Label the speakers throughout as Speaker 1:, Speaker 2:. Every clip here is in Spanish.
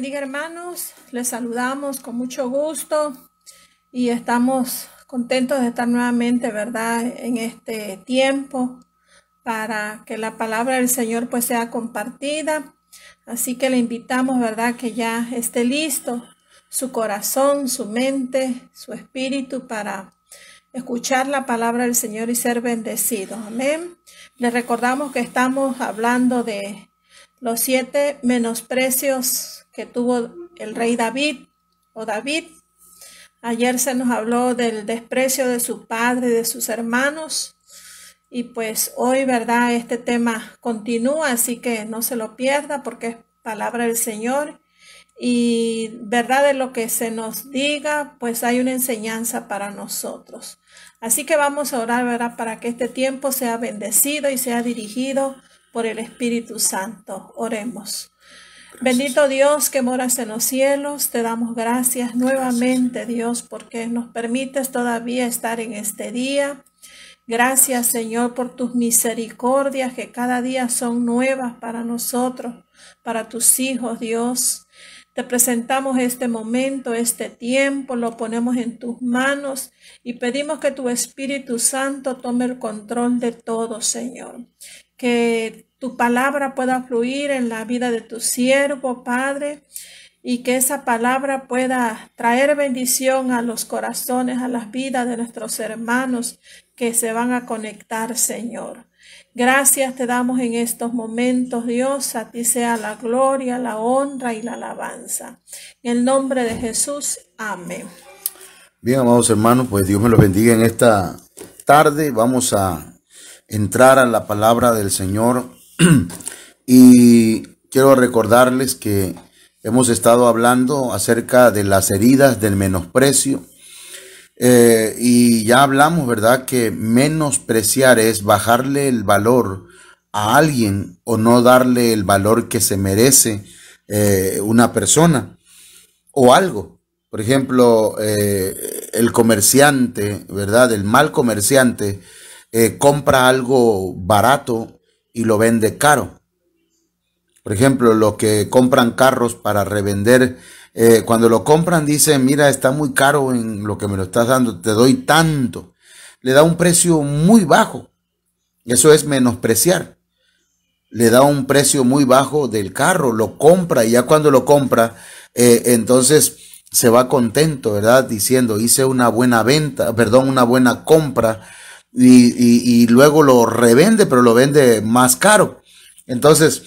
Speaker 1: bendiga, hermanos. Les saludamos con mucho gusto y estamos contentos de estar nuevamente, ¿verdad?, en este tiempo para que la palabra del Señor pues sea compartida. Así que le invitamos, ¿verdad?, que ya esté listo su corazón, su mente, su espíritu para escuchar la palabra del Señor y ser bendecido. Amén. Les recordamos que estamos hablando de los 7 menosprecios que tuvo el rey David o David. Ayer se nos habló del desprecio de su padre y de sus hermanos. Y pues hoy, ¿verdad?, este tema continúa, así que no se lo pierda porque es palabra del Señor. Y verdad, de lo que se nos diga, pues hay una enseñanza para nosotros. Así que vamos a orar, ¿verdad?, para que este tiempo sea bendecido y sea dirigido por el Espíritu Santo. Oremos. Gracias. Bendito Dios que moras en los cielos, te damos gracias nuevamente, Dios, porque nos permites todavía estar en este día. Gracias, Señor, por tus misericordias que cada día son nuevas para nosotros, para tus hijos, Dios. Te presentamos este momento, este tiempo, lo ponemos en tus manos y pedimos que tu Espíritu Santo tome el control de todo, Señor. Que tu palabra pueda fluir en la vida de tu siervo, Padre, y que esa palabra pueda traer bendición a los corazones, a las vidas de nuestros hermanos que se van a conectar, Señor. Gracias te damos en estos momentos, Dios. A ti sea la gloria, la honra y la alabanza. En el nombre de Jesús, amén.
Speaker 2: Bien, amados hermanos, pues Dios me los bendiga en esta tarde. Vamos a entrar a la palabra del Señor y quiero recordarles que hemos estado hablando acerca de las heridas del menosprecio. Y ya hablamos, ¿verdad?, que menospreciar es bajarle el valor a alguien o no darle el valor que se merece una persona o algo. Por ejemplo, el comerciante, ¿verdad?, el mal comerciante compra algo barato y lo vende caro. Por ejemplo, los que compran carros para revender, cuando lo compran dicen, mira, está muy caro en lo que me lo estás dando, te doy tanto. Le da un precio muy bajo. Eso es menospreciar. Le da un precio muy bajo del carro, lo compra y ya cuando lo compra, entonces se va contento, ¿verdad? Diciendo, hice una buena venta, perdón, una buena compra y luego lo revende, pero lo vende más caro. Entonces,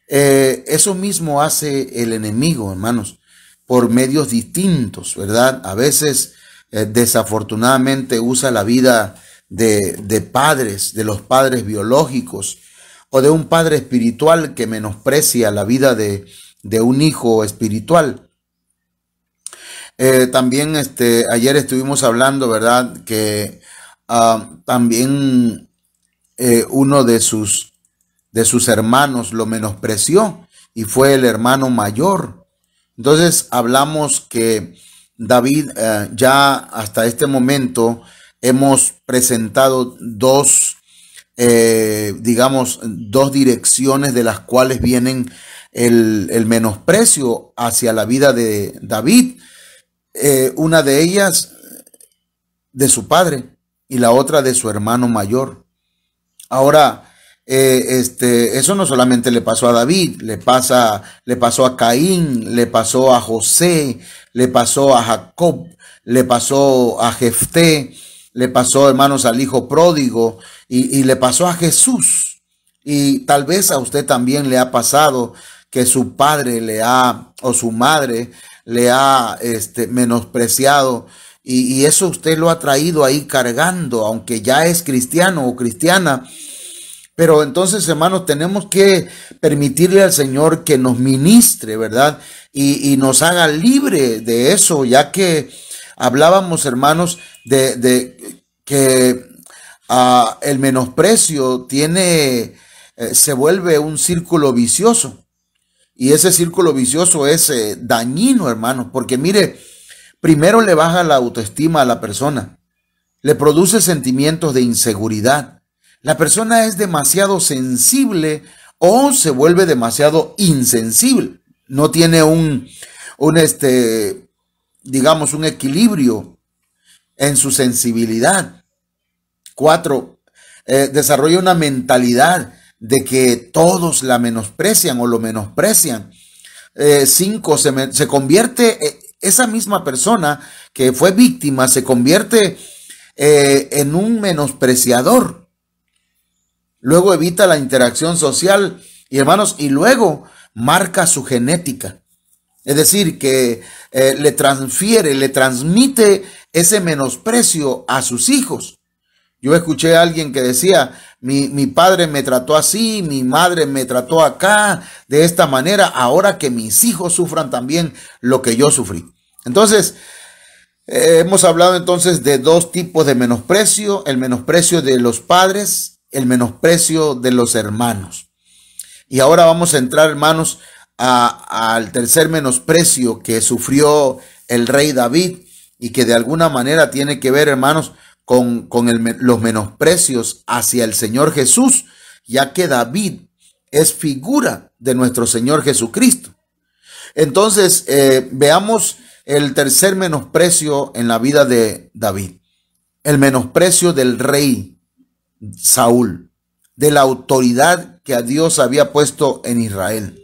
Speaker 2: eso mismo hace el enemigo, hermanos, por medios distintos, ¿verdad? A veces, desafortunadamente, usa la vida de padres, de los padres biológicos, o de un padre espiritual que menosprecia la vida de un hijo espiritual. También ayer estuvimos hablando, ¿verdad?, que también uno de sus hermanos lo menospreció y fue el hermano mayor. Entonces hablamos que David, ya hasta este momento hemos presentado dos direcciones de las cuales vienen el menosprecio hacia la vida de David. Una de ellas de su padre y la otra de su hermano mayor. Ahora, eso no solamente le pasó a David, le pasó a Caín, le pasó a José, le pasó a Jacob, le pasó a Jefté, le pasó, hermanos, al hijo pródigo y le pasó a Jesús. Y tal vez a usted también le ha pasado que su padre o su madre le ha menospreciado y eso usted lo ha traído ahí cargando, aunque ya es cristiano o cristiana. Pero entonces, hermanos, tenemos que permitirle al Señor que nos ministre, ¿verdad? Y nos haga libre de eso, ya que hablábamos, hermanos, de que el menosprecio se vuelve un círculo vicioso. Y ese círculo vicioso es dañino, hermanos, porque mire, primero le baja la autoestima a la persona, le produce sentimientos de inseguridad. La persona es demasiado sensible o se vuelve demasiado insensible. no tiene digamos, un equilibrio en su sensibilidad. 4, desarrolla una mentalidad de que todos la menosprecian o lo menosprecian. 5, se convierte, esa misma persona que fue víctima se convierte en un menospreciador. Luego evita la interacción social y, hermanos, y luego marca su genética. Es decir, que le transmite ese menosprecio a sus hijos. Yo escuché a alguien que decía, mi padre me trató así, mi madre me trató acá, de esta manera, ahora que mis hijos sufran también lo que yo sufrí. Entonces, hemos hablado entonces de 2 tipos de menosprecio: el menosprecio de los padres, el menosprecio de los hermanos. Y ahora vamos a entrar, hermanos, al tercer menosprecio que sufrió el rey David, y que de alguna manera tiene que ver, hermanos, con los menosprecios hacia el Señor Jesús, ya que David es figura de nuestro Señor Jesucristo. Entonces, veamos el tercer menosprecio en la vida de David: el menosprecio del rey Saúl, de la autoridad que a Dios había puesto en Israel.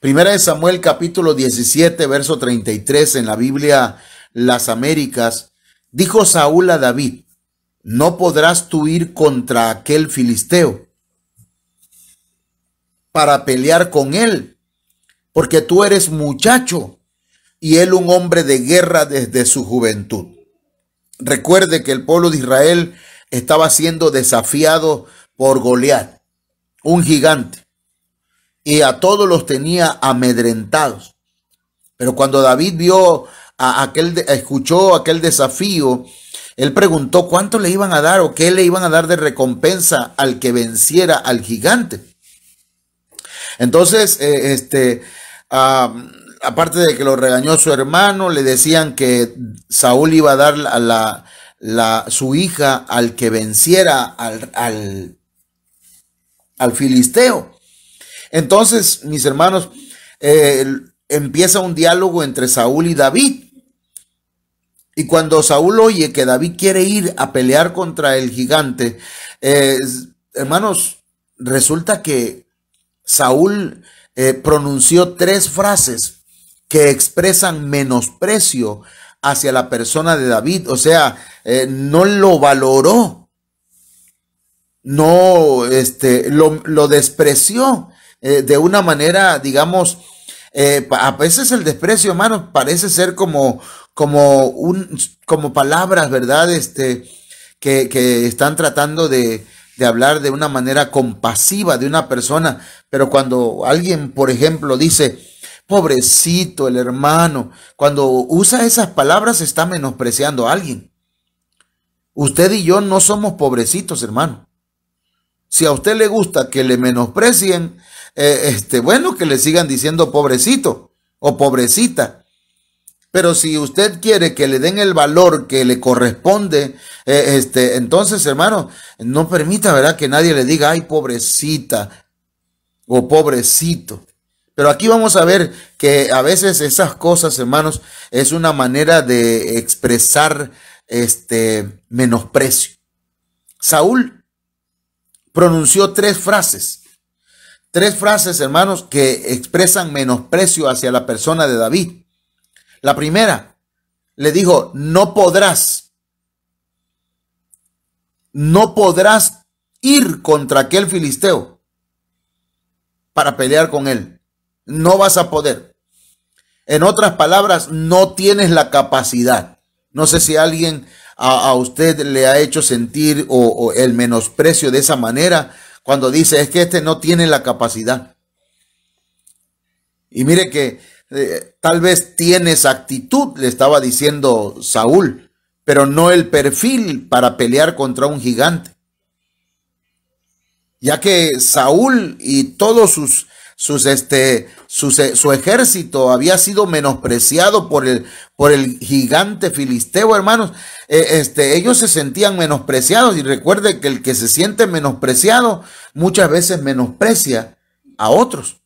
Speaker 2: Primera de Samuel, capítulo 17, verso 33, en la Biblia Las Américas. Dijo Saúl a David: no podrás tú ir contra aquel filisteo para pelear con él, porque tú eres muchacho y él un hombre de guerra desde su juventud. Recuerde que el pueblo de Israel estaba siendo desafiado por Goliat, un gigante, y a todos los tenía amedrentados. Pero cuando David escuchó aquel desafío, él preguntó cuánto le iban a dar o qué le iban a dar de recompensa al que venciera al gigante. Entonces, aparte de que lo regañó su hermano, le decían que Saúl iba a dar su hija al que venciera al filisteo. Entonces, mis hermanos, empieza un diálogo entre Saúl y David. Y cuando Saúl oye que David quiere ir a pelear contra el gigante, hermanos, resulta que Saúl pronunció 3 frases que expresan menosprecio hacia la persona de David. O sea, no lo valoró, no lo despreció de una manera, digamos, a veces el desprecio, hermanos, parece ser como palabras, ¿verdad? Que están tratando de hablar de una manera compasiva de una persona. Pero cuando alguien, por ejemplo, dice, pobrecito el hermano, cuando usa esas palabras está menospreciando a alguien. Usted y yo no somos pobrecitos, hermano. Si a usted le gusta que le menosprecien, bueno, que le sigan diciendo pobrecito o pobrecita. Pero si usted quiere que le den el valor que le corresponde, entonces, hermano, no permita, ¿verdad?, que nadie le diga, ay, pobrecita o pobrecito. Pero aquí vamos a ver que a veces esas cosas, hermanos, es una manera de expresar menosprecio. Saúl pronunció 3 frases. 3 frases, hermanos, que expresan menosprecio hacia la persona de David. La primera, le dijo, no podrás ir contra aquel filisteo para pelear con él. No vas a poder. En otras palabras, no tienes la capacidad. No sé si alguien a usted le ha hecho sentir o el menosprecio de esa manera, cuando dice, es que no tiene la capacidad. Y mire que tal vez tienes actitud, le estaba diciendo Saúl, pero no el perfil para pelear contra un gigante. Ya que Saúl y todos su ejército había sido menospreciado por el gigante filisteo, hermanos. Ellos se sentían menospreciados, y recuerde que el que se siente menospreciado muchas veces menosprecia a otros.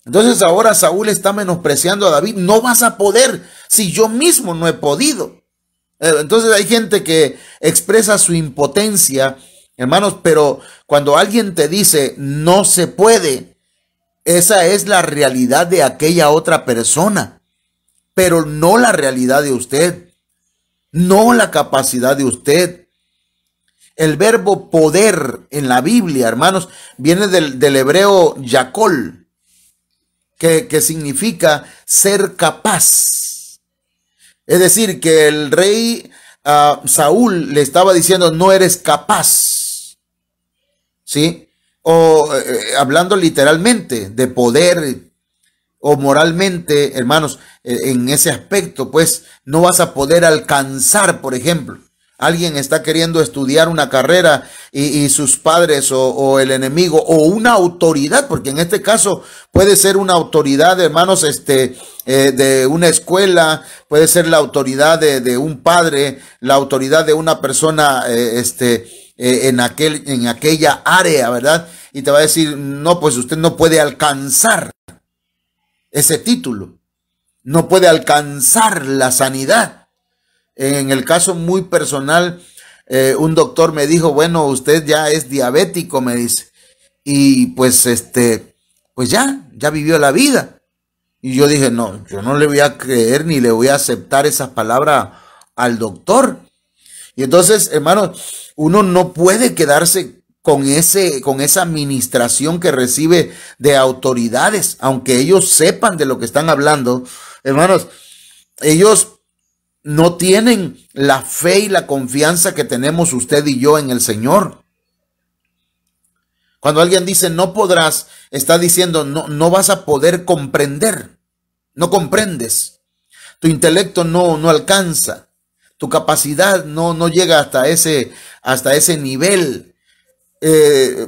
Speaker 2: Entonces ahora Saúl está menospreciando a David. No vas a poder si yo mismo no he podido. Entonces hay gente que expresa su impotencia, hermanos, pero cuando alguien te dice no se puede, esa es la realidad de aquella otra persona, pero no la realidad de usted, no la capacidad de usted. El verbo poder en la Biblia, hermanos, viene del hebreo yakol, que significa ser capaz. Es decir, que el rey Saúl le estaba diciendo, no eres capaz. ¿Sí? O hablando literalmente de poder o moralmente, hermanos, en ese aspecto, pues no vas a poder alcanzar, por ejemplo. Alguien está queriendo estudiar una carrera y sus padres o el enemigo o una autoridad, porque en este caso puede ser una autoridad, hermanos, de una escuela, puede ser la autoridad de un padre, la autoridad de una persona, en aquella área, ¿verdad? Y te va a decir, no, pues usted no puede alcanzar ese título, no puede alcanzar la sanidad. En el caso muy personal, un doctor me dijo, bueno, usted ya es diabético, me dice, y pues pues ya vivió la vida. Y yo dije, no, yo no le voy a creer ni le voy a aceptar esas palabras al doctor. Y entonces, hermanos, uno no puede quedarse con esa administración que recibe de autoridades, aunque ellos sepan de lo que están hablando, hermanos, ellos no tienen la fe y la confianza que tenemos usted y yo en el Señor. Cuando alguien dice no podrás, está diciendo no vas a poder comprender, no comprendes, tu intelecto no alcanza, tu capacidad no llega hasta ese nivel.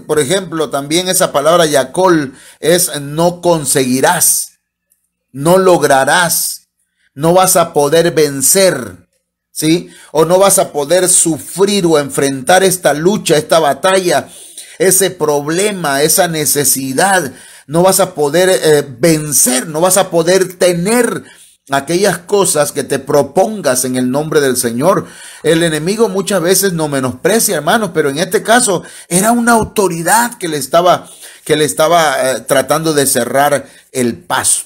Speaker 2: Por ejemplo, también esa palabra yakol es no conseguirás, no lograrás, no vas a poder vencer, ¿sí? O no vas a poder sufrir o enfrentar esta lucha, esta batalla, ese problema, esa necesidad. No vas a poder vencer, no vas a poder tener aquellas cosas que te propongas en el nombre del Señor. El enemigo muchas veces no menosprecia, hermanos, pero en este caso era una autoridad que le estaba tratando de cerrar el paso.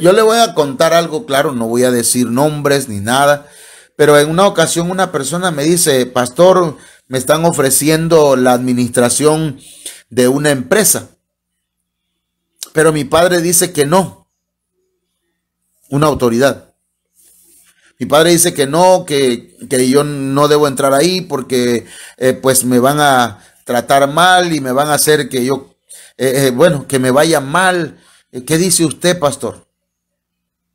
Speaker 2: Yo le voy a contar algo, claro, no voy a decir nombres ni nada, pero en una ocasión una persona me dice, pastor, me están ofreciendo la administración de una empresa, pero mi padre dice que no, una autoridad. Mi padre dice que no, que yo no debo entrar ahí porque pues me van a tratar mal y me van a hacer que yo, que me vaya mal. ¿Qué dice usted, pastor?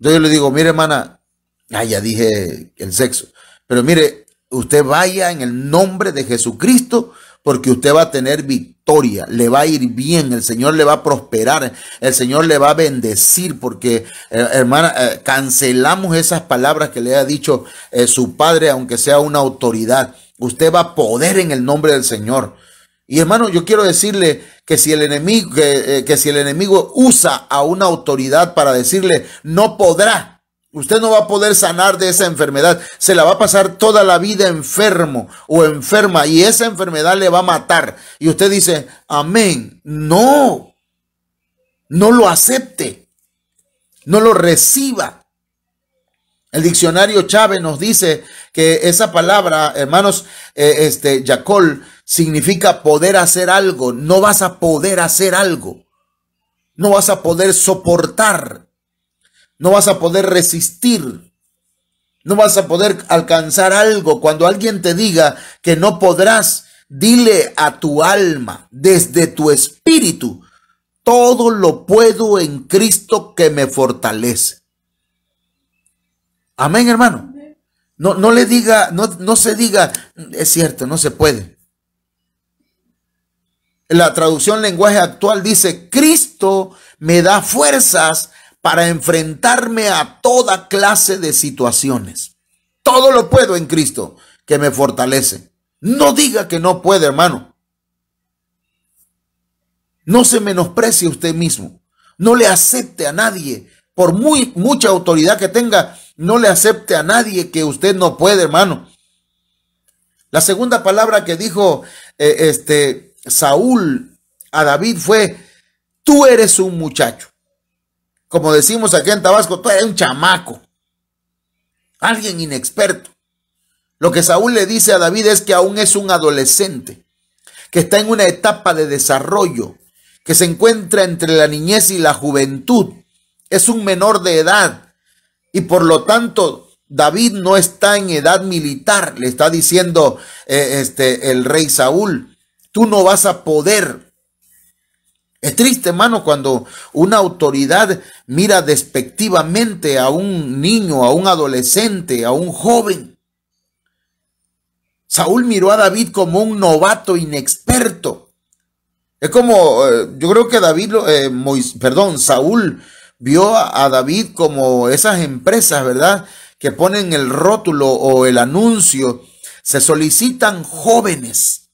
Speaker 2: Entonces yo le digo, mire, hermana, ya dije el sexo, pero mire, usted vaya en el nombre de Jesucristo porque usted va a tener victoria, le va a ir bien, el Señor le va a prosperar, el Señor le va a bendecir porque, hermana, cancelamos esas palabras que le ha dicho su padre, aunque sea una autoridad. Usted va a poder en el nombre del Señor. Y hermano, yo quiero decirle que si el enemigo usa a una autoridad para decirle no podrá, usted no va a poder sanar de esa enfermedad, se la va a pasar toda la vida enfermo o enferma y esa enfermedad le va a matar. Y usted dice, amén. No lo acepte, no lo reciba. El diccionario Chávez nos dice que esa palabra, hermanos, yakol, significa poder hacer algo. No vas a poder hacer algo. No vas a poder soportar. No vas a poder resistir. No vas a poder alcanzar algo. Cuando alguien te diga que no podrás, dile a tu alma, desde tu espíritu, todo lo puedo en Cristo que me fortalece. Amén, hermano. No le diga, no se diga, es cierto, no se puede. La traducción lenguaje actual dice, Cristo me da fuerzas para enfrentarme a toda clase de situaciones. Todo lo puedo en Cristo que me fortalece. No diga que no puede, hermano. No se menosprecie usted mismo. No le acepte a nadie, por mucha autoridad que tenga, no le acepte a nadie que usted no puede, hermano. La segunda palabra que dijo Saúl a David fue: tú eres un muchacho. Como decimos aquí en Tabasco, tú eres un chamaco, alguien inexperto. Lo que Saúl le dice a David es que aún es un adolescente, que está en una etapa de desarrollo, que se encuentra entre la niñez y la juventud. Es un menor de edad y por lo tanto David no está en edad militar. Le está diciendo el rey Saúl: tú no vas a poder. Es triste, hermano, cuando una autoridad mira despectivamente a un niño, a un adolescente, a un joven. Saúl miró a David como un novato inexperto. Es como, yo creo que Saúl vio a David como esas empresas, ¿verdad?, que ponen el rótulo o el anuncio: se solicitan jóvenes,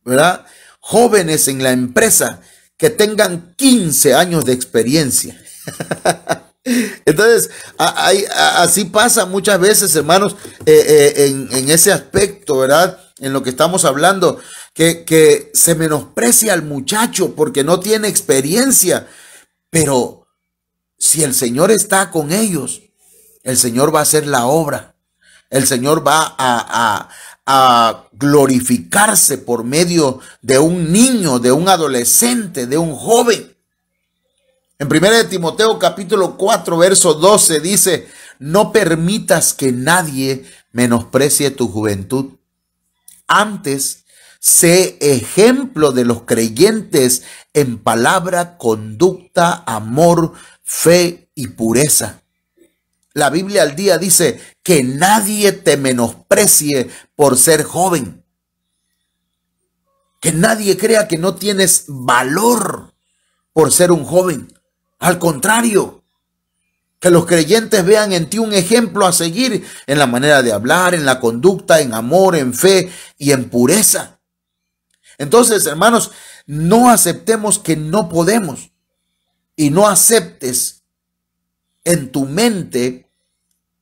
Speaker 2: ¿verdad? Jóvenes en la empresa que tengan 15 años de experiencia. Entonces, así pasa muchas veces, hermanos, en ese aspecto, ¿verdad? En lo que estamos hablando, que se menosprecia al muchacho porque no tiene experiencia. Pero si el Señor está con ellos, el Señor va a hacer la obra. El Señor va a glorificarse por medio de un niño, de un adolescente, de un joven. En 1 Timoteo capítulo 4, verso 12 dice: no permitas que nadie menosprecie tu juventud. Antes, sé ejemplo de los creyentes en palabra, conducta, amor, fe y pureza. La Biblia al día dice que nadie te menosprecie por ser joven. Que nadie crea que no tienes valor por ser un joven. Al contrario, que los creyentes vean en ti un ejemplo a seguir en la manera de hablar, en la conducta, en amor, en fe y en pureza. Entonces, hermanos, no aceptemos que no podemos, y no aceptes en tu mente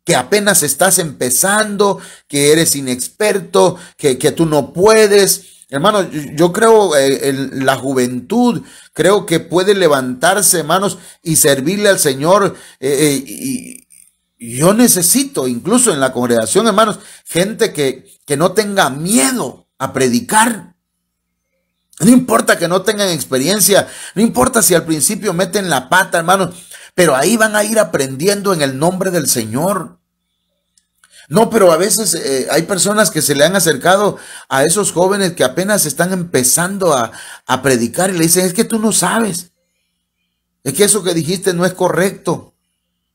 Speaker 2: que apenas estás empezando, que eres inexperto, que tú no puedes. Hermanos, yo creo en la juventud, creo que puede levantarse, hermanos, y servirle al Señor. Y yo necesito, incluso en la congregación, hermanos, gente que no tenga miedo a predicar. No importa que no tengan experiencia, no importa si al principio meten la pata, hermanos, pero ahí van a ir aprendiendo en el nombre del Señor. No, pero a veces hay personas que se le han acercado a esos jóvenes que apenas están empezando a predicar y le dicen: es que tú no sabes, es que eso que dijiste no es correcto.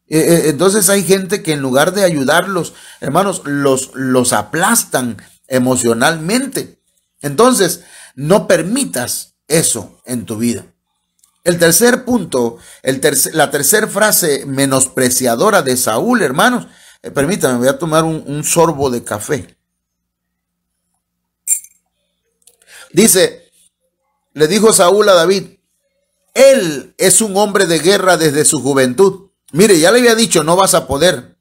Speaker 2: Entonces hay gente que en lugar de ayudarlos, hermanos, los aplastan emocionalmente. Entonces, no permitas eso en tu vida. El tercer punto, la tercera frase menospreciadora de Saúl, hermanos. Permítame, voy a tomar un sorbo de café. Dice, le dijo Saúl a David: él es un hombre de guerra desde su juventud. Mire, ya le había dicho: no vas a poder.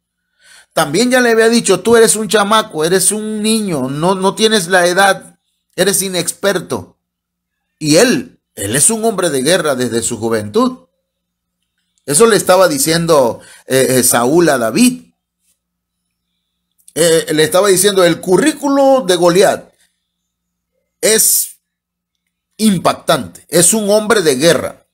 Speaker 2: También ya le había dicho: tú eres un chamaco, eres un niño, no tienes la edad, eres inexperto. Y él es un hombre de guerra desde su juventud. Eso le estaba diciendo Saúl a David. Le estaba diciendo: el currículo de Goliat es impactante. Es un hombre de guerra.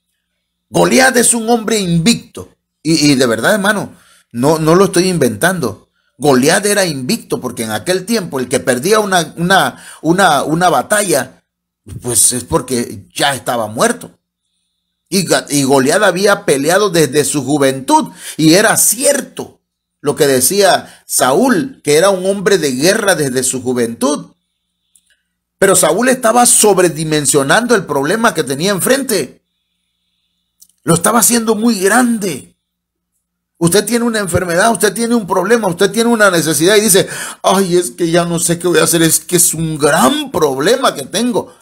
Speaker 2: Goliat es un hombre invicto. Y de verdad, hermano, no lo estoy inventando. Goliat era invicto porque en aquel tiempo el que perdía una batalla, pues es porque ya estaba muerto. Y Goliat había peleado desde su juventud. Y era cierto lo que decía Saúl, que era un hombre de guerra desde su juventud. Pero Saúl estaba sobredimensionando el problema que tenía enfrente. Lo estaba haciendo muy grande. Usted tiene una enfermedad, usted tiene un problema, usted tiene una necesidad y dice: ay, es que ya no sé qué voy a hacer, es que es un gran problema que tengo.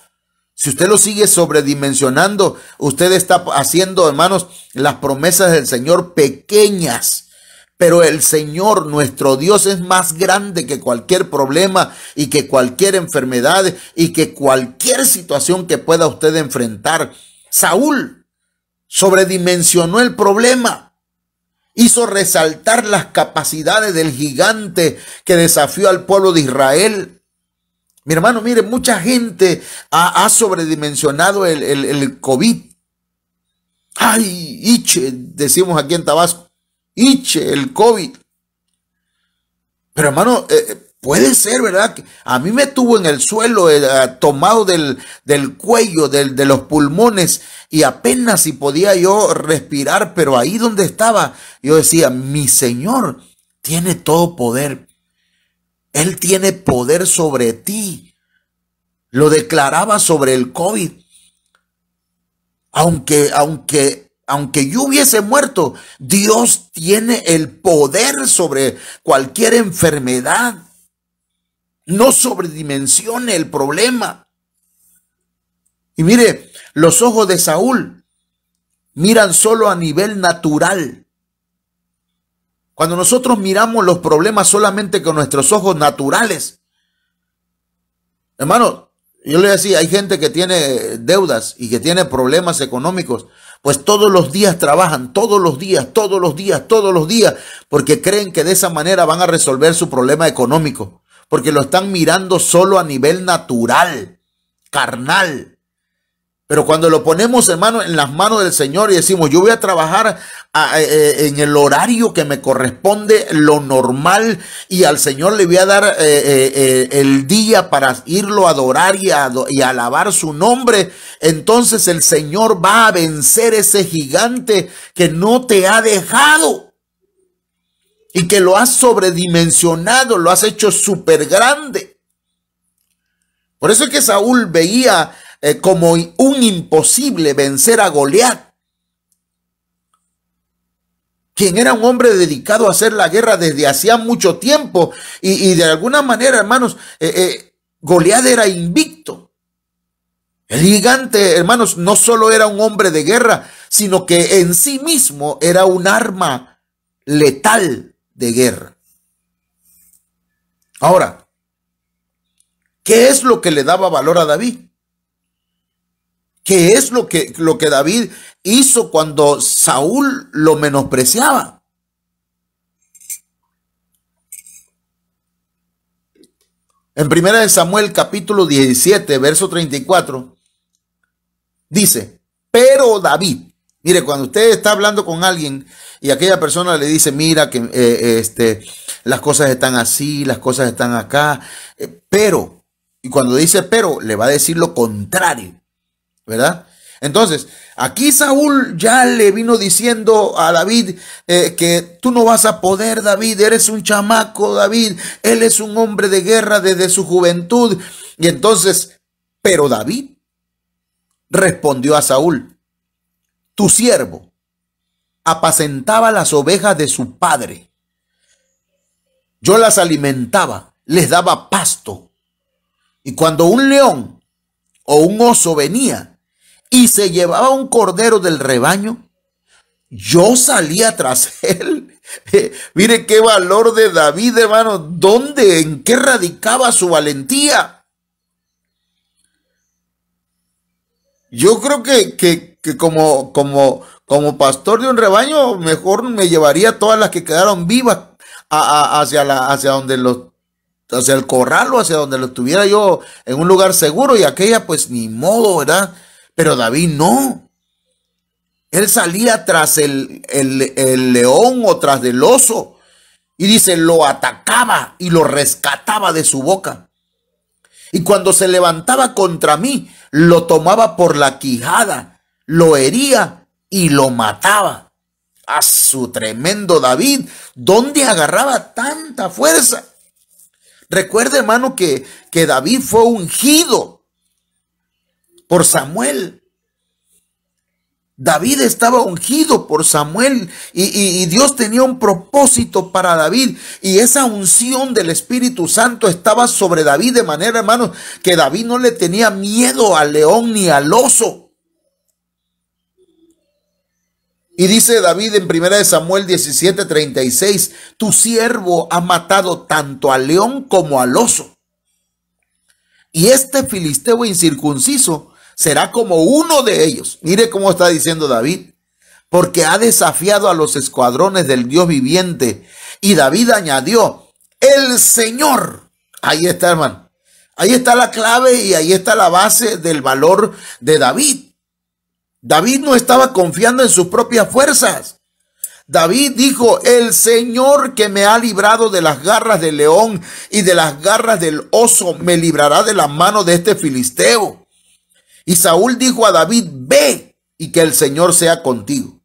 Speaker 2: Si usted lo sigue sobredimensionando, usted está haciendo, hermanos, las promesas del Señor pequeñas. Pero el Señor, nuestro Dios, es más grande que cualquier problema y que cualquier enfermedad y que cualquier situación que pueda usted enfrentar. Saúl sobredimensionó el problema. Hizo resaltar las capacidades del gigante que desafió al pueblo de Israel. Mi hermano, mire, mucha gente ha sobredimensionado el COVID. Ay, Iche, decimos aquí en Tabasco. Iche, el COVID. Pero hermano, puede ser, ¿verdad? A mí me tuvo en el suelo, tomado del cuello, de los pulmones, y apenas si podía yo respirar, pero ahí donde estaba, yo decía, mi Señor tiene todo poder. Él tiene poder sobre ti. Lo declaraba sobre el COVID. Aunque yo hubiese muerto, Dios tiene el poder sobre cualquier enfermedad. No sobredimensione el problema. Y mire, los ojos de Saúl miran solo a nivel natural. Cuando nosotros miramos los problemas solamente con nuestros ojos naturales, hermano, yo le decía, hay gente que tiene deudas y que tiene problemas económicos, pues todos los días trabajan, todos los días, porque creen que de esa manera van a resolver su problema económico, porque lo están mirando solo a nivel natural, carnal. Pero cuando lo ponemos, hermano, en las manos del Señor y decimos, yo voy a trabajar en el horario que me corresponde, lo normal, y al Señor le voy a dar el día para irlo a adorar y a alabar su nombre, entonces el Señor va a vencer ese gigante que no te ha dejado y que lo has sobredimensionado, lo has hecho súper grande. Por eso es que Saúl veía como un imposible vencer a Goliat, quien era un hombre dedicado a hacer la guerra desde hacía mucho tiempo, y de alguna manera, hermanos, Goliat era invicto. El gigante, hermanos, no solo era un hombre de guerra, sino que en sí mismo era un arma letal de guerra. Ahora, ¿qué es lo que le daba valor a David? ¿Qué es lo que David hizo cuando Saúl lo menospreciaba? En 1 Samuel capítulo 17, verso 34, dice, pero David, mire, cuando usted está hablando con alguien y aquella persona le dice, mira que las cosas están así, las cosas están acá, pero, y cuando dice pero, le va a decir lo contrario, ¿verdad? Entonces, aquí Saúl ya le vino diciendo a David que tú no vas a poder, David, eres un chamaco, David, él es un hombre de guerra desde su juventud. Y entonces, pero David respondió a Saúl, tu siervo apacentaba las ovejas de su padre. Yo las alimentaba, les daba pasto. Y cuando un león o un oso venía y se llevaba un cordero del rebaño, yo salía tras él. Mire qué valor de David, hermano. ¿Dónde? ¿En qué radicaba su valentía? Yo creo que como pastor de un rebaño, mejor me llevaría todas las que quedaron vivas hacia el corral o hacia donde lo tuviera yo en un lugar seguro, y aquella pues ni modo, ¿verdad? Pero David no. Él salía tras el león o tras del oso, y dice, lo atacaba y lo rescataba de su boca. Y cuando se levantaba contra mí, lo tomaba por la quijada, lo hería y lo mataba. A su tremendo David, ¿dónde agarraba tanta fuerza? Recuerde, hermano, que David fue ungido por Samuel. David estaba ungido por Samuel y Dios tenía un propósito para David, y esa unción del Espíritu Santo estaba sobre David de manera, hermanos, que David no le tenía miedo al león ni al oso. Y dice David en 1 Samuel 17:36, tu siervo ha matado tanto al león como al oso, y este filisteo incircunciso será como uno de ellos. Mire cómo está diciendo David, porque ha desafiado a los escuadrones del Dios viviente. Y David añadió, el Señor. Ahí está, hermano. Ahí está la clave y ahí está la base del valor de David. David no estaba confiando en sus propias fuerzas. David dijo, el Señor que me ha librado de las garras del león y de las garras del oso, me librará de la mano de este filisteo. Y Saúl dijo a David, ve y que el Señor sea contigo.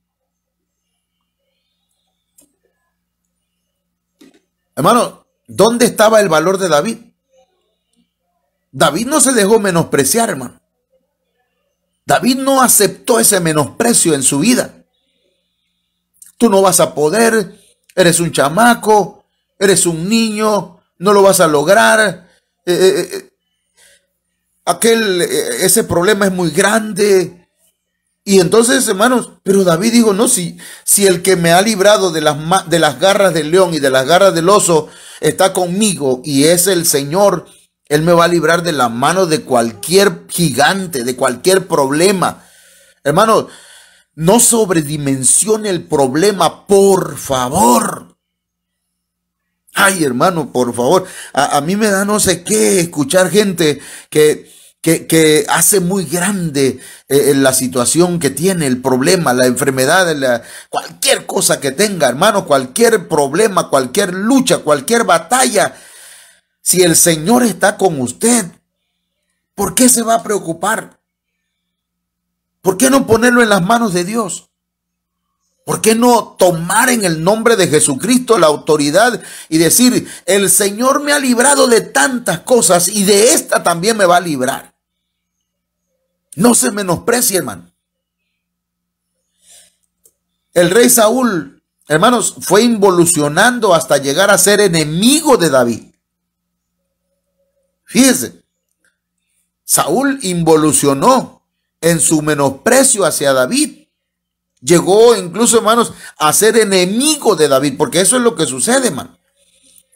Speaker 2: Hermano, ¿dónde estaba el valor de David? David no se dejó menospreciar, hermano. David no aceptó ese menosprecio en su vida. Tú no vas a poder, eres un chamaco, eres un niño, no lo vas a lograr. Ese problema es muy grande. Y entonces, hermanos, pero David dijo, no, si el que me ha librado de las garras del león y de las garras del oso está conmigo y es el Señor, Él me va a librar de la mano de cualquier gigante, de cualquier problema. Hermanos, no sobredimensione el problema, por favor. Ay, hermano, por favor. A mí me da no sé qué escuchar gente que hace muy grande la situación que tiene, el problema, la enfermedad, cualquier cosa que tenga, hermano, cualquier problema, cualquier lucha, cualquier batalla. Si el Señor está con usted, ¿por qué se va a preocupar? ¿Por qué no ponerlo en las manos de Dios? ¿Por qué no tomar en el nombre de Jesucristo la autoridad y decir, el Señor me ha librado de tantas cosas y de esta también me va a librar? No se menosprecie, hermano. El rey Saúl, hermanos, fue involucionando hasta llegar a ser enemigo de David. Fíjese, Saúl involucionó en su menosprecio hacia David. Llegó incluso, hermanos, a ser enemigo de David, porque eso es lo que sucede, hermano.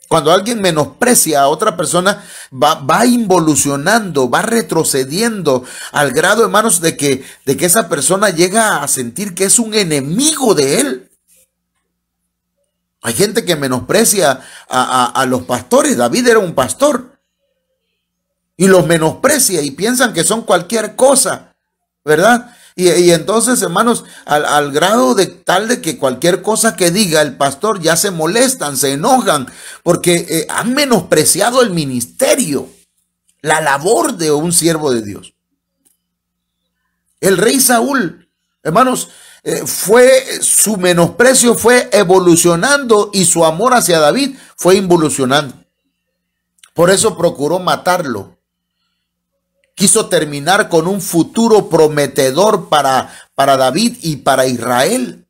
Speaker 2: Cuando alguien menosprecia a otra persona, va involucionando, va retrocediendo al grado, hermanos, de que esa persona llega a sentir que es un enemigo de él. Hay gente que menosprecia a los pastores. David era un pastor y los menosprecia y piensan que son cualquier cosa, ¿verdad? Y entonces, hermanos, al grado de tal de que cualquier cosa que diga el pastor ya se molestan, se enojan, porque han menospreciado el ministerio, la labor de un siervo de Dios. El rey Saúl, hermanos, su menosprecio fue evolucionando y su amor hacia David fue involucionando. Por eso procuró matarlo. Quiso terminar con un futuro prometedor para David y para Israel.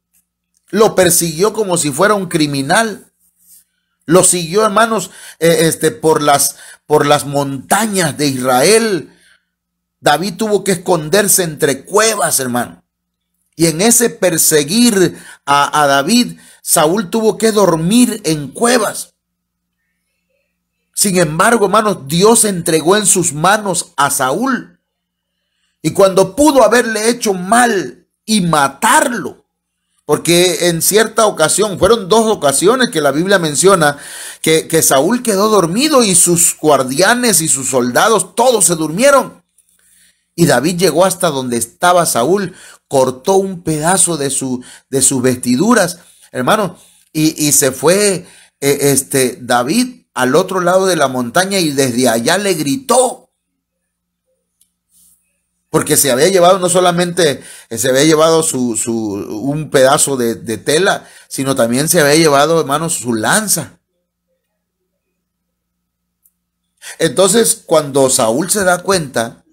Speaker 2: Lo persiguió como si fuera un criminal. Lo siguió, hermanos, por las montañas de Israel. David tuvo que esconderse entre cuevas, hermano. Y en ese perseguir a David, Saúl tuvo que dormir en cuevas. Sin embargo, hermanos, Dios entregó en sus manos a Saúl. Y cuando pudo haberle hecho mal y matarlo, porque en cierta ocasión, fueron 2 ocasiones que la Biblia menciona que Saúl quedó dormido y sus guardianes y sus soldados todos se durmieron. Y David llegó hasta donde estaba Saúl, cortó un pedazo de sus vestiduras, hermano, y se fue David al otro lado de la montaña y desde allá le gritó. Porque se había llevado, no solamente se había llevado un pedazo de tela, sino también se había llevado, hermanos, su lanza. Entonces, cuando Saúl se da cuenta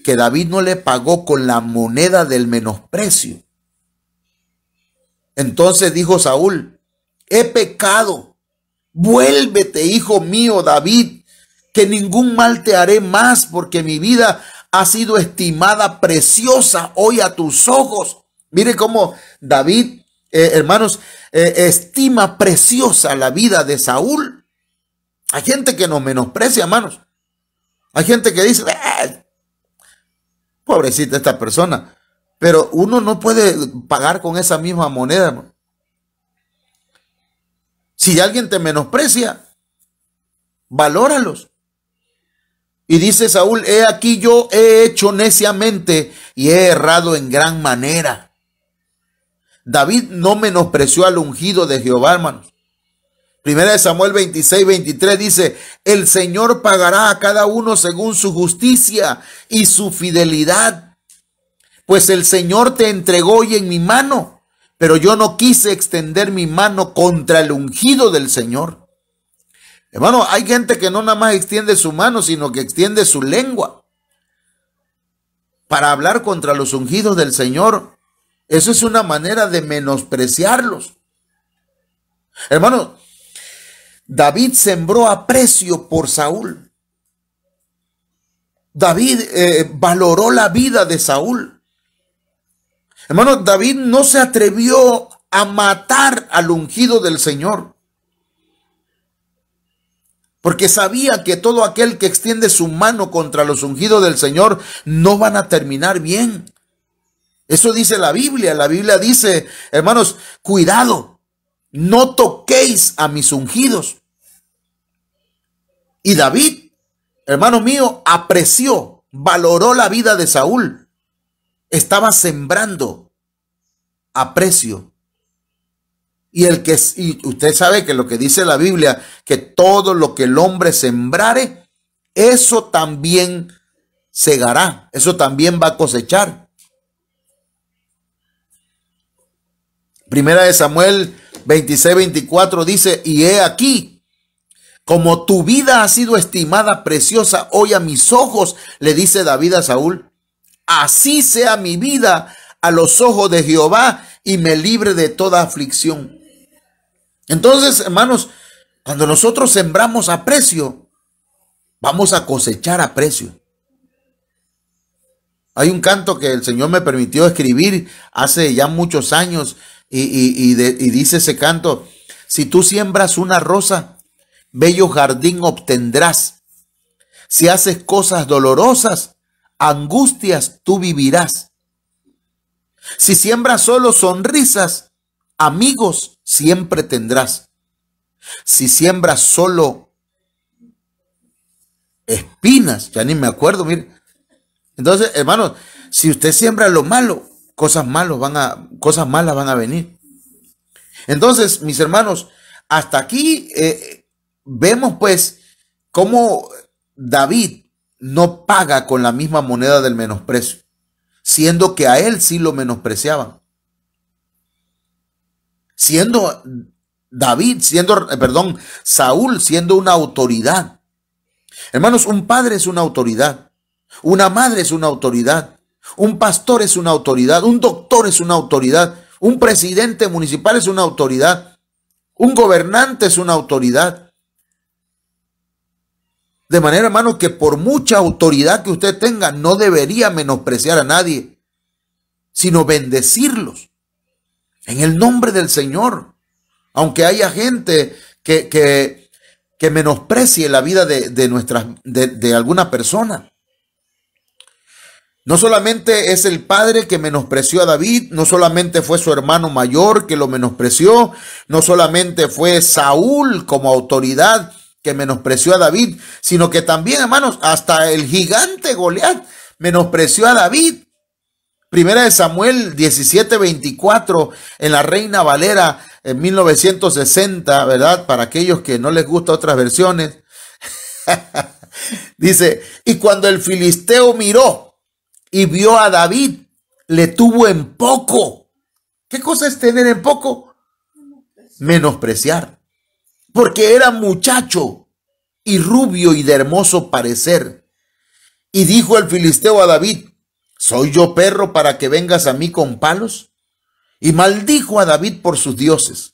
Speaker 2: que David no le pagó con la moneda del menosprecio, Entonces dijo Saúl: he pecado, vuélvete, hijo mío David, que ningún mal te haré más, porque mi vida ha sido estimada preciosa hoy a tus ojos. Mire cómo David, hermanos, estima preciosa la vida de Saúl. Hay gente que nos menosprecia, hermanos. Hay gente que dice: pobrecita esta persona. Pero uno no puede pagar con esa misma moneda, hermano. Si alguien te menosprecia, valóralos. Y dice Saúl: he aquí yo he hecho neciamente y he errado en gran manera. David no menospreció al ungido de Jehová, hermanos. Primera de Samuel 26:23 dice: el Señor pagará a cada uno según su justicia y su fidelidad. Pues el Señor te entregó hoy en mi mano, pero yo no quise extender mi mano contra el ungido del Señor. Hermano, hay gente que no nada más extiende su mano, sino que extiende su lengua para hablar contra los ungidos del Señor. Eso es una manera de menospreciarlos. Hermano, David sembró aprecio por Saúl. David valoró la vida de Saúl. Hermano, David no se atrevió a matar al ungido del Señor, porque sabía que todo aquel que extiende su mano contra los ungidos del Señor no van a terminar bien. Eso dice la Biblia. La Biblia dice, hermanos, cuidado, no toquéis a mis ungidos. Y David, hermano mío, apreció, valoró la vida de Saúl. Estaba sembrando aprecio. Y usted sabe que lo que dice la Biblia, que todo lo que el hombre sembrare, eso también segará, eso también va a cosechar. Primera de Samuel 26:24 dice: y he aquí, como tu vida ha sido estimada preciosa hoy a mis ojos, le dice David a Saúl, así sea mi vida a los ojos de Jehová y me libre de toda aflicción. Entonces, hermanos, cuando nosotros sembramos aprecio, vamos a cosechar aprecio. Hay un canto que el Señor me permitió escribir hace ya muchos años y dice ese canto: si tú siembras una rosa, bello jardín obtendrás. Si haces cosas dolorosas, angustias tú vivirás. Si siembras solo sonrisas, amigos siempre tendrás. Si siembras solo espinas, ya ni me acuerdo, mire. Entonces, hermanos, si usted siembra lo malo, cosas malas van a venir. Entonces, mis hermanos, hasta aquí vemos pues cómo David no paga con la misma moneda del menosprecio, siendo que a él sí lo menospreciaban. Siendo Saúl siendo una autoridad. Hermanos, un padre es una autoridad, una madre es una autoridad, un pastor es una autoridad, un doctor es una autoridad, un presidente municipal es una autoridad, un gobernante es una autoridad. De manera, hermano, que por mucha autoridad que usted tenga, no debería menospreciar a nadie, sino bendecirlos en el nombre del Señor. Aunque haya gente que menosprecie la vida de alguna persona. No solamente es el padre que menospreció a David, no solamente fue su hermano mayor que lo menospreció, no solamente fue Saúl como autoridad que menospreció a David, sino que también, hermanos, hasta el gigante Goliat menospreció a David. Primera de Samuel 17:24 en la Reina Valera en 1960, ¿verdad? Para aquellos que no les gustan otras versiones. Dice: y cuando el filisteo miró y vio a David, le tuvo en poco. ¿Qué cosa es tener en poco? Menospreciar. Porque era muchacho y rubio y de hermoso parecer. Y dijo el filisteo a David: ¿soy yo perro para que vengas a mí con palos? y maldijo a David por sus dioses.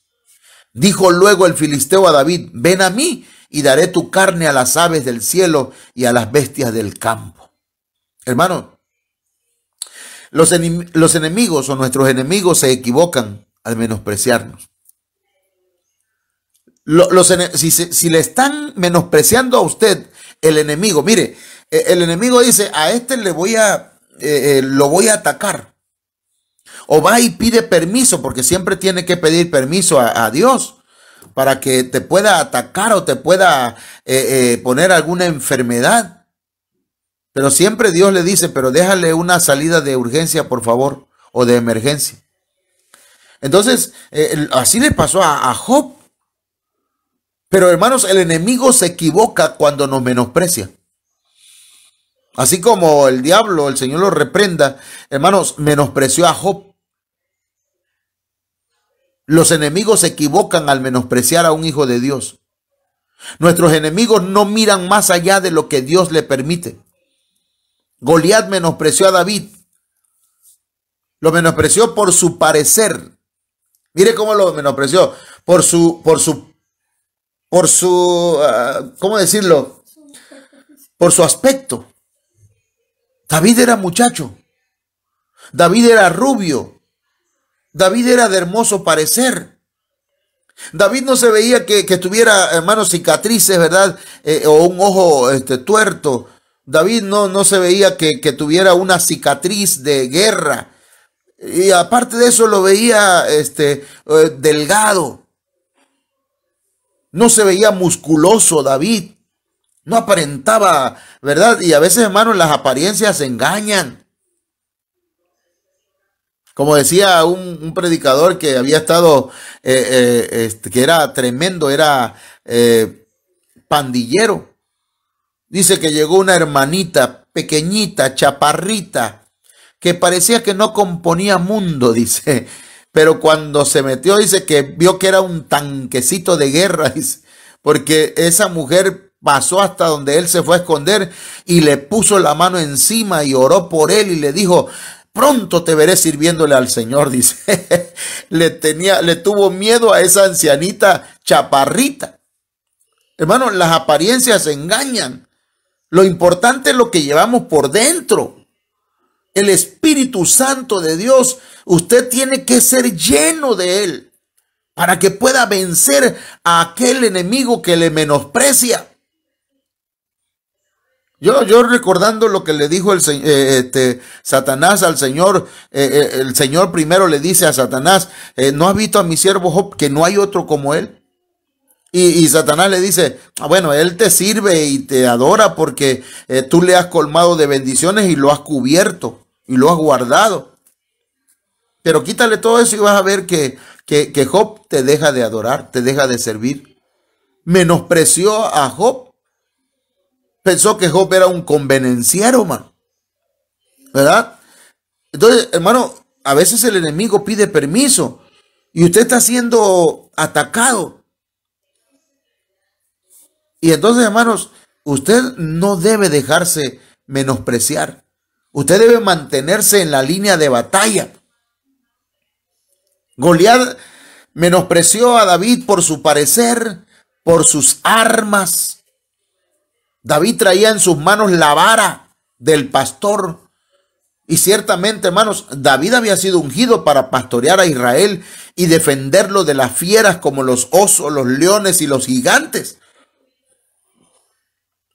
Speaker 2: Dijo luego el filisteo a David: ven a mí y daré tu carne a las aves del cielo y a las bestias del campo. Hermano, los enemigos o nuestros enemigos se equivocan al menospreciarnos. Si le están menospreciando a usted, el enemigo, mire, el enemigo dice: a este lo voy a atacar. O va y pide permiso, porque siempre tiene que pedir permiso a Dios para que te pueda atacar o te pueda poner alguna enfermedad. Pero siempre Dios le dice: pero déjale una salida de urgencia, por favor, o de emergencia. Entonces, así le pasó a Job. Pero hermanos, el enemigo se equivoca cuando nos menosprecia. Así como el diablo, el Señor lo reprenda, hermanos, menospreció a Job. Los enemigos se equivocan al menospreciar a un hijo de Dios. Nuestros enemigos no miran más allá de lo que Dios le permite. Goliat menospreció a David. Lo menospreció por su parecer. Mire cómo lo menospreció. Por su, ¿cómo decirlo? Por su aspecto. David era muchacho. David era rubio. David era de hermoso parecer. David no se veía que tuviera, hermanos, cicatrices, ¿verdad? O un ojo tuerto. David no se veía que tuviera una cicatriz de guerra. Y aparte de eso lo veía delgado. No se veía musculoso David. No aparentaba, ¿verdad? Y a veces, hermanos, las apariencias engañan. Como decía un predicador que había estado, que era tremendo, era pandillero. Dice que llegó una hermanita pequeñita, chaparrita, que parecía que no componía mundo, dice. Pero cuando se metió, dice que vio que era un tanquecito de guerra, dice, porque esa mujer pasó hasta donde él se fue a esconder y le puso la mano encima y oró por él y le dijo: pronto te veré sirviéndole al Señor, dice. Le tuvo miedo a esa ancianita chaparrita. Hermano, las apariencias engañan. Lo importante es lo que llevamos por dentro. El Espíritu Santo de Dios, usted tiene que ser lleno de él para que pueda vencer a aquel enemigo que le menosprecia. Yo recordando lo que le dijo Satanás al Señor, el Señor primero le dice a Satanás: ¿no has visto a mi siervo Job, que no hay otro como él? Y Satanás le dice: bueno, él te sirve y te adora porque tú le has colmado de bendiciones y lo has cubierto y lo has guardado. Pero quítale todo eso y vas a ver que Job te deja de adorar, te deja de servir. Menospreció a Job. Pensó que Job era un convenenciero, man, ¿verdad? Entonces, hermano, a veces el enemigo pide permiso y usted está siendo atacado. Y entonces, hermanos, usted no debe dejarse menospreciar. Usted debe mantenerse en la línea de batalla. Goliat menospreció a David por su parecer, por sus armas. David traía en sus manos la vara del pastor. Y ciertamente, hermanos, David había sido ungido para pastorear a Israel y defenderlo de las fieras como los osos, los leones y los gigantes.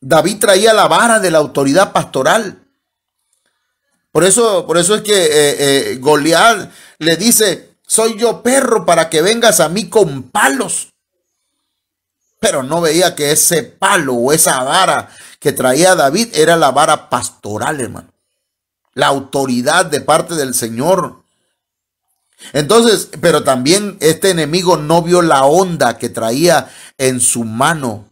Speaker 2: David traía la vara de la autoridad pastoral. Por eso es que Goliat le dice: soy yo perro para que vengas a mí con palos. Pero no veía que ese palo o esa vara que traía David era la vara pastoral, hermano. La autoridad de parte del Señor. Entonces, pero también este enemigo no vio la honda que traía en su mano.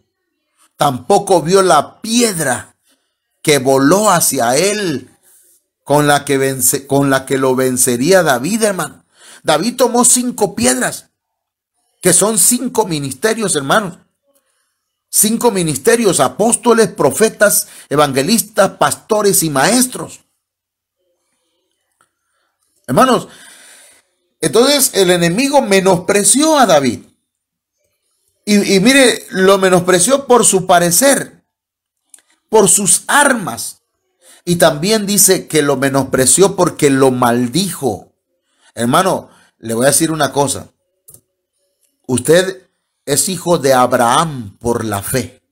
Speaker 2: Tampoco vio la piedra que voló hacia él, con la que lo vencería David, hermano. David tomó 5 piedras, que son 5 ministerios, hermanos. 5 ministerios: apóstoles, profetas, evangelistas, pastores y maestros. Hermanos, Entonces el enemigo menospreció a David. Y mire, lo menospreció por su parecer, por sus armas. Y también dice que lo menospreció porque lo maldijo. Hermano, le voy a decir una cosa. Usted es hijo de Abraham por la fe.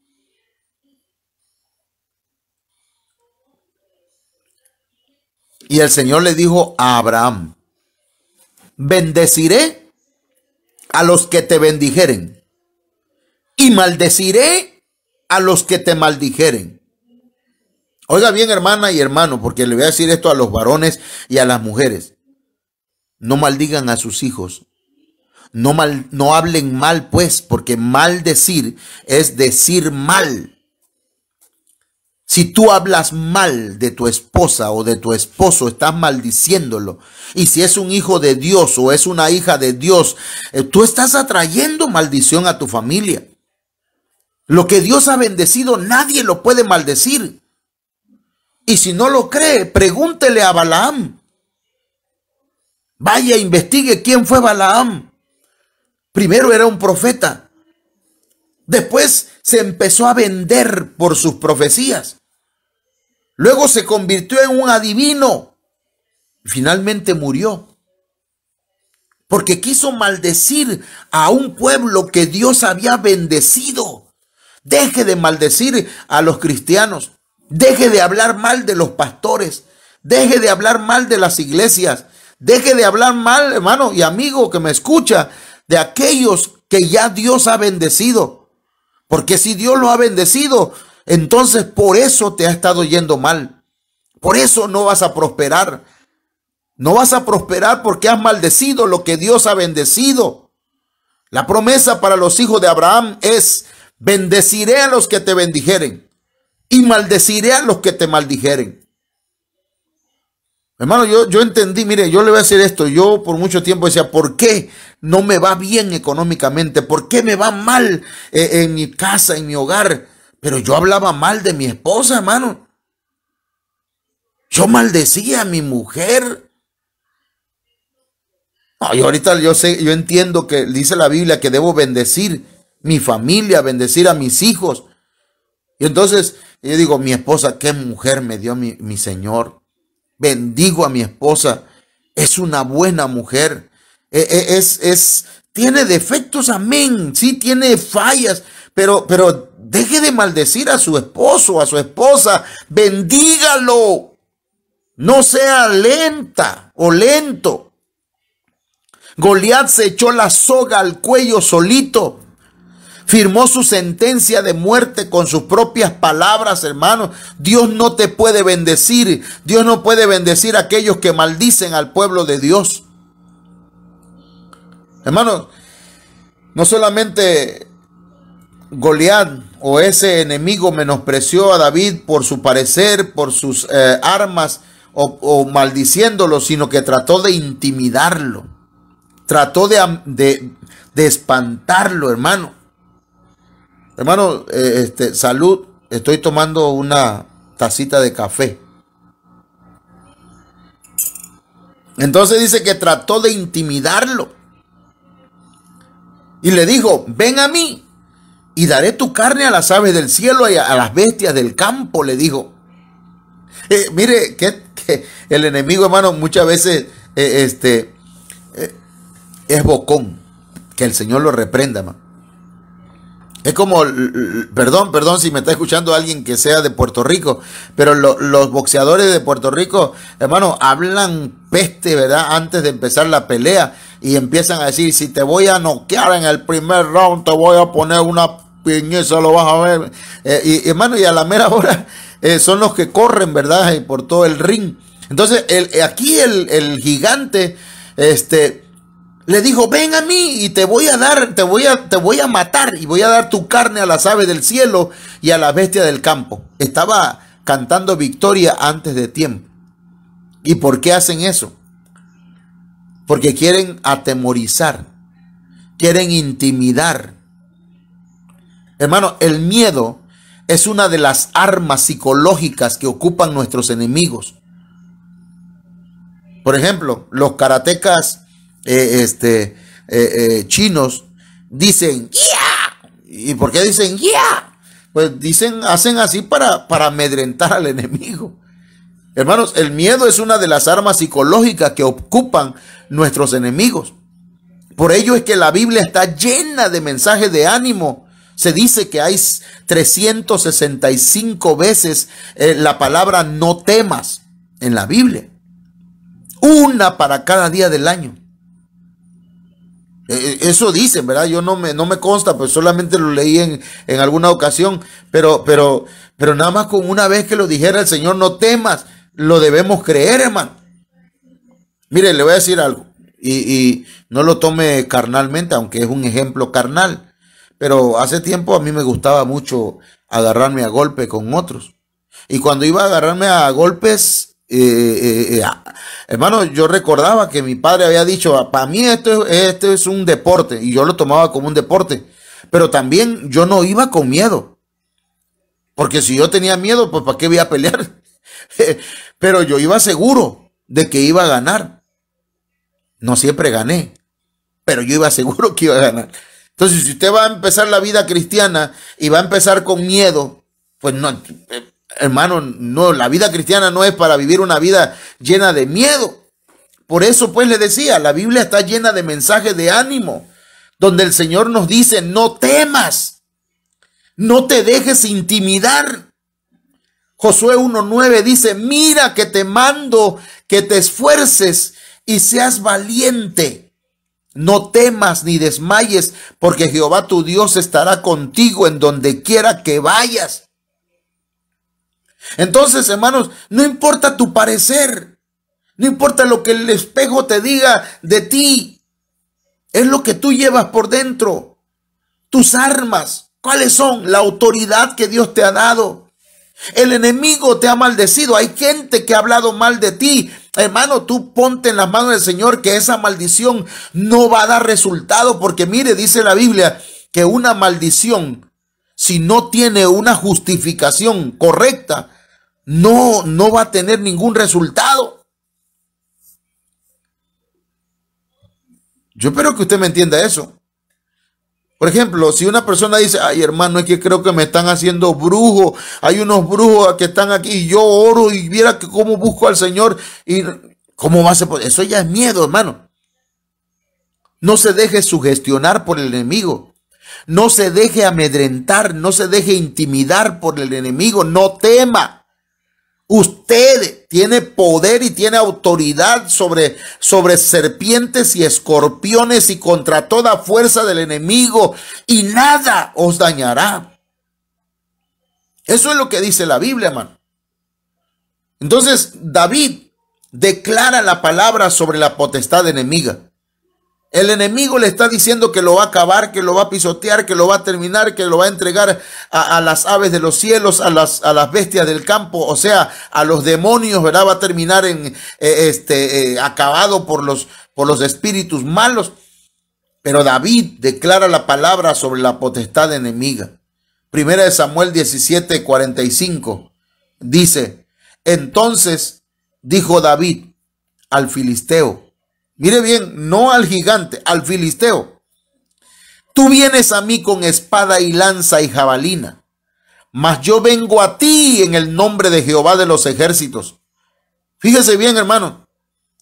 Speaker 2: Y el Señor le dijo a Abraham: bendeciré a los que te bendijeren y maldeciré a los que te maldijeren. Oiga bien, hermana y hermano, porque le voy a decir esto a los varones y a las mujeres. No maldigan a sus hijos. No hablen mal, pues, porque maldecir es decir mal. Si tú hablas mal de tu esposa o de tu esposo, estás maldiciéndolo. Y si es un hijo de Dios o es una hija de Dios, tú estás atrayendo maldición a tu familia. Lo que Dios ha bendecido, nadie lo puede maldecir. Y si no lo cree, pregúntele a Balaam. Vaya, investigue quién fue Balaam. Primero era un profeta. Después se empezó a vender por sus profecías. Luego se convirtió en un adivino. Finalmente murió. Porque quiso maldecir a un pueblo que Dios había bendecido. Deje de maldecir a los cristianos. Deje de hablar mal de los pastores. Deje de hablar mal de las iglesias. Deje de hablar mal, hermano y amigo que me escucha, de aquellos que ya Dios ha bendecido. Porque si Dios lo ha bendecido, entonces por eso te ha estado yendo mal. Por eso no vas a prosperar. No vas a prosperar porque has maldecido lo que Dios ha bendecido. La promesa para los hijos de Abraham es: bendeciré a los que te bendijeren y maldeciré a los que te maldijeren. Hermano, yo entendí, mire, yo le voy a decir esto. Yo por mucho tiempo decía: ¿por qué no me va bien económicamente? ¿Por qué me va mal en mi casa, en mi hogar? Pero yo hablaba mal de mi esposa, hermano. Yo maldecía a mi mujer. No, y ahorita yo entiendo que dice la Biblia que debo bendecir mi familia, bendecir a mis hijos. Y entonces yo digo: mi esposa, qué mujer me dio mi Señor. Bendigo a mi esposa. Es una buena mujer. Tiene defectos, amén. Sí, tiene fallas, pero deje de maldecir a su esposo, a su esposa. Bendígalo. No sea lenta o lento. Goliat se echó la soga al cuello solito. Firmó su sentencia de muerte con sus propias palabras, hermano. Dios no te puede bendecir. Dios no puede bendecir a aquellos que maldicen al pueblo de Dios. Hermano, no solamente Goliat o ese enemigo menospreció a David por su parecer, por sus armas o maldiciéndolo, sino que trató de intimidarlo. Trató de espantarlo, hermano. Hermano, salud. Estoy tomando una tacita de café. Entonces dice que trató de intimidarlo. Y le dijo: ven a mí y daré tu carne a las aves del cielo y a las bestias del campo, le dijo. Mire que el enemigo, hermano, muchas veces es bocón. Que el Señor lo reprenda, hermano. Es como, perdón si me está escuchando alguien que sea de Puerto Rico, pero los boxeadores de Puerto Rico, hermano, hablan peste, ¿verdad? Antes de empezar la pelea y empiezan a decir: si te voy a noquear en el primer round, te voy a poner una piñeza, lo vas a ver. Hermano, y a la mera hora son los que corren, ¿verdad? Y por todo el ring. Entonces, aquí el gigante, le dijo: ven a mí y te voy a matar y voy a dar tu carne a las aves del cielo y a las bestias del campo. Estaba cantando victoria antes de tiempo. ¿Y por qué hacen eso? Porque quieren atemorizar, quieren intimidar. Hermano, el miedo es una de las armas psicológicas que ocupan nuestros enemigos. Por ejemplo, los karatecas chinos dicen ¡ya! ¿Y por qué dicen ¡ya! Pues hacen así para amedrentar al enemigo. Hermanos, el miedo es una de las armas psicológicas que ocupan nuestros enemigos. Por ello es que la Biblia está llena de mensajes de ánimo. Se dice que hay 365 veces la palabra no temas en la Biblia. Una para cada día del año. Eso dicen, ¿verdad? Yo no me consta, pues solamente lo leí en alguna ocasión. Pero nada más con una vez que lo dijera el Señor, no temas, lo debemos creer, hermano. Mire, le voy a decir algo. Y no lo tome carnalmente, aunque es un ejemplo carnal. Pero hace tiempo a mí me gustaba mucho agarrarme a golpe con otros. Y cuando iba a agarrarme a golpes, hermano, yo recordaba que mi padre había dicho, para mí esto es un deporte. Y yo lo tomaba como un deporte. Pero también yo no iba con miedo. Porque si yo tenía miedo, pues ¿para qué voy a pelear? Pero yo iba seguro de que iba a ganar. No siempre gané, pero yo iba seguro que iba a ganar. Entonces, si usted va a empezar la vida cristiana y va a empezar con miedo, pues no, hermano, no, la vida cristiana no es para vivir una vida llena de miedo. Por eso, pues le decía, la Biblia está llena de mensajes de ánimo, donde el Señor nos dice, no temas, no te dejes intimidar. Josué 1:9 dice, mira que te mando que te esfuerces y seas valiente. No temas ni desmayes, porque Jehová tu Dios estará contigo en donde quiera que vayas. Entonces, hermanos, no importa tu parecer, no importa lo que el espejo te diga de ti, es lo que tú llevas por dentro. Tus armas, ¿cuáles son? La autoridad que Dios te ha dado. El enemigo te ha maldecido. Hay gente que ha hablado mal de ti. Hermano, tú ponte en las manos del Señor que esa maldición no va a dar resultado. Porque mire, dice la Biblia que una maldición, si no tiene una justificación correcta, no va a tener ningún resultado. Yo espero que usted me entienda eso. Por ejemplo, si una persona dice, ay hermano, es que creo que me están haciendo brujo, hay unos brujos que están aquí y yo oro y viera que cómo busco al Señor y cómo va a ser, eso ya es miedo, hermano. No se deje sugestionar por el enemigo, no se deje amedrentar, no se deje intimidar por el enemigo, no tema. Usted tiene poder y tiene autoridad sobre serpientes y escorpiones y contra toda fuerza del enemigo y nada os dañará. Eso es lo que dice la Biblia, hermano. Entonces David declara la palabra sobre la potestad enemiga. El enemigo le está diciendo que lo va a acabar, que lo va a pisotear, que lo va a terminar, que lo va a entregar a las aves de los cielos, a las bestias del campo, o sea, a los demonios, ¿verdad? Va a terminar acabado por los espíritus malos. Pero David declara la palabra sobre la potestad enemiga. Primera de Samuel 17:45 dice, entonces dijo David al filisteo, mire bien, no al gigante, al filisteo, tú vienes a mí con espada y lanza y jabalina, mas yo vengo a ti en el nombre de Jehová de los ejércitos. Fíjese bien, hermano,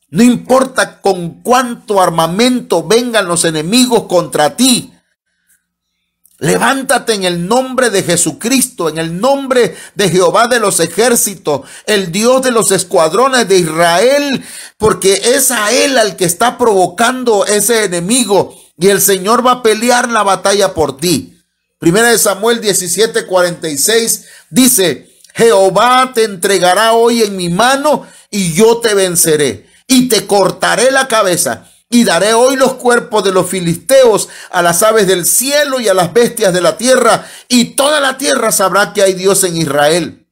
Speaker 2: no importa con cuánto armamento vengan los enemigos contra ti, levántate en el nombre de Jesucristo, en el nombre de Jehová de los ejércitos, el Dios de los escuadrones de Israel, porque es a él al que está provocando ese enemigo y el Señor va a pelear la batalla por ti. Primera de Samuel 17:46 dice, Jehová te entregará hoy en mi mano y yo te venceré y te cortaré la cabeza. Y daré hoy los cuerpos de los filisteos a las aves del cielo y a las bestias de la tierra, y toda la tierra sabrá que hay Dios en Israel.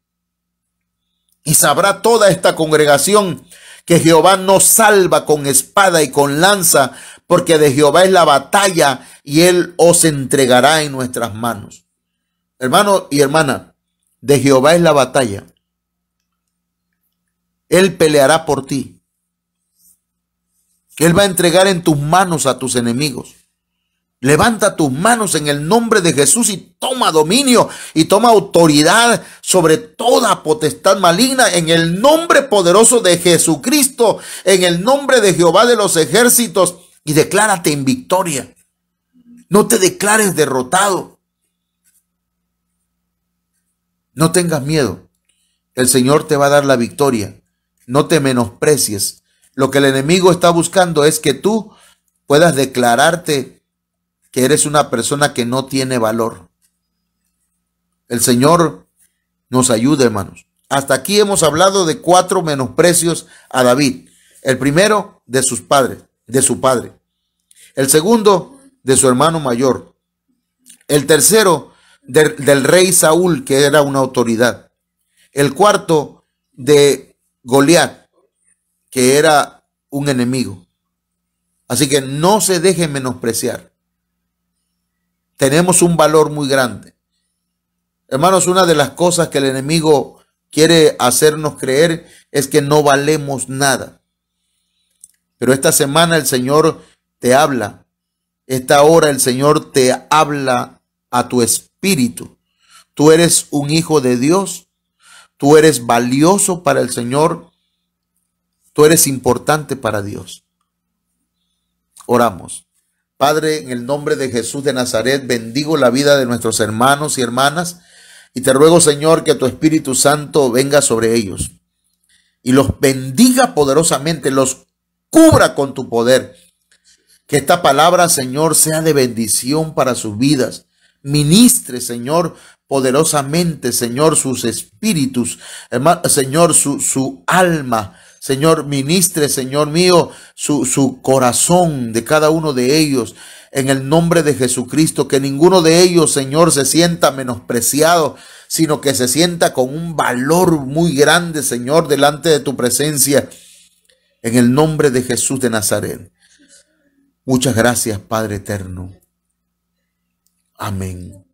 Speaker 2: Y sabrá toda esta congregación que Jehová nos salva con espada y con lanza, porque de Jehová es la batalla y él os entregará en nuestras manos. Hermano y hermana, de Jehová es la batalla. Él peleará por ti. Él va a entregar en tus manos a tus enemigos. Levanta tus manos en el nombre de Jesús y toma dominio y toma autoridad sobre toda potestad maligna en el nombre poderoso de Jesucristo, en el nombre de Jehová de los ejércitos, y declárate en victoria. No te declares derrotado. No tengas miedo. El Señor te va a dar la victoria. No te menosprecies. Lo que el enemigo está buscando es que tú puedas declararte que eres una persona que no tiene valor. El Señor nos ayuda, hermanos. Hasta aquí hemos hablado de 4 menosprecios a David. El primero, de sus padres, de su padre. El segundo, de su hermano mayor. El tercero, del rey Saúl, que era una autoridad. El cuarto, de Goliat, que era un enemigo. Así que no se deje menospreciar. Tenemos un valor muy grande. Hermanos, una de las cosas que el enemigo quiere hacernos creer es que no valemos nada. Pero esta semana el Señor te habla. Esta hora el Señor te habla a tu espíritu. Tú eres un hijo de Dios. Tú eres valioso para el Señor. Tú eres importante para Dios. Oramos. Padre, en el nombre de Jesús de Nazaret, bendigo la vida de nuestros hermanos y hermanas y te ruego, Señor, que tu Espíritu Santo venga sobre ellos y los bendiga poderosamente, los cubra con tu poder. Que esta palabra, Señor, sea de bendición para sus vidas. Ministre, Señor, poderosamente, Señor, sus espíritus, Señor, su alma. Señor, ministre, Señor mío, su corazón de cada uno de ellos. En el nombre de Jesucristo, que ninguno de ellos, Señor, se sienta menospreciado, sino que se sienta con un valor muy grande, Señor, delante de tu presencia. En el nombre de Jesús de Nazaret. Muchas gracias, Padre eterno. Amén.